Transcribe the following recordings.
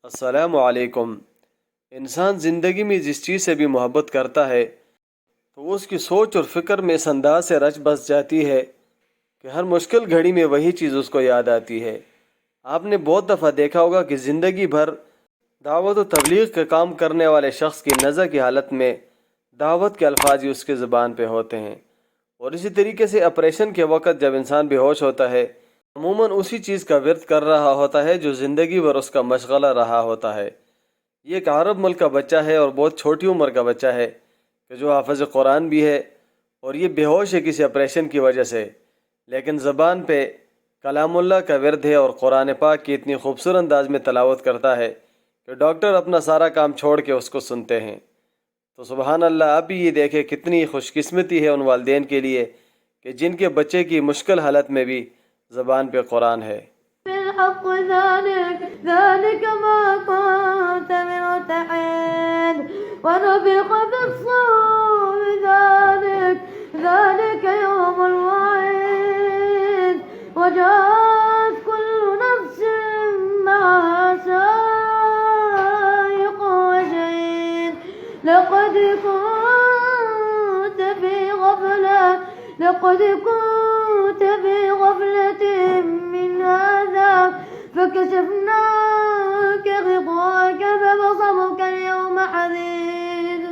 अस्सलामु अलैकुम। इंसान ज़िंदगी में जिस चीज़ से भी मोहब्बत करता है तो वो उसकी सोच और फ़िक्र में इस अंदाज से रच बस जाती है कि हर मुश्किल घड़ी में वही चीज़ उसको याद आती है। आपने बहुत दफ़ा देखा होगा कि ज़िंदगी भर दावत व तबलीग का काम करने वाले शख्स की नज़र की हालत में दावत के अल्फाज ही उसके ज़ुबान पे होते हैं। और इसी तरीके से ऑपरेशन के वक़्त जब इंसान बेहोश होता है अमूमन उसी चीज़ का विर्द कर रहा होता है जो ज़िंदगी भर उसका मशगला रहा होता है। ये एक अरब मुल्क का बच्चा है और बहुत छोटी उम्र का बच्चा है कि जो हाफ़िज़ कुरान भी है और ये बेहोश है किसी ऑपरेशन की वजह से, लेकिन ज़बान पे कलामुल्लाह का विर्द है और कुरान पाक की इतनी खूबसूरत अंदाज में तलावत करता है कि डॉक्टर अपना सारा काम छोड़ के उसको सुनते हैं। तो सुबहान अल्लाह, आप भी ये देखें कितनी खुशकिस्मती है उन वालिदैन के लिए कि जिनके बच्चे की मुश्किल हालत में भी ज़बान पे कुरान है। بالحق ذلك ما كنت منه تحيد ونفخ في الصور ذلك يوم الوعيد وجاءت كل نفس معها سائق وشهيد لقد كنت في غفلة من هذا فكشفنا عنك غطاءك فبصرك اليوم حديد.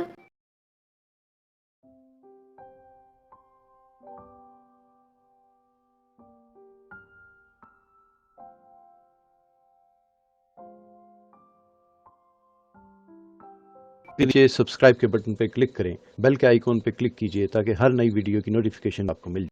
नीचे सब्सक्राइब के बटन पर क्लिक करें, बेल के आइकॉन पर क्लिक कीजिए ताकि हर नई वीडियो की नोटिफिकेशन आपको मिल जाए।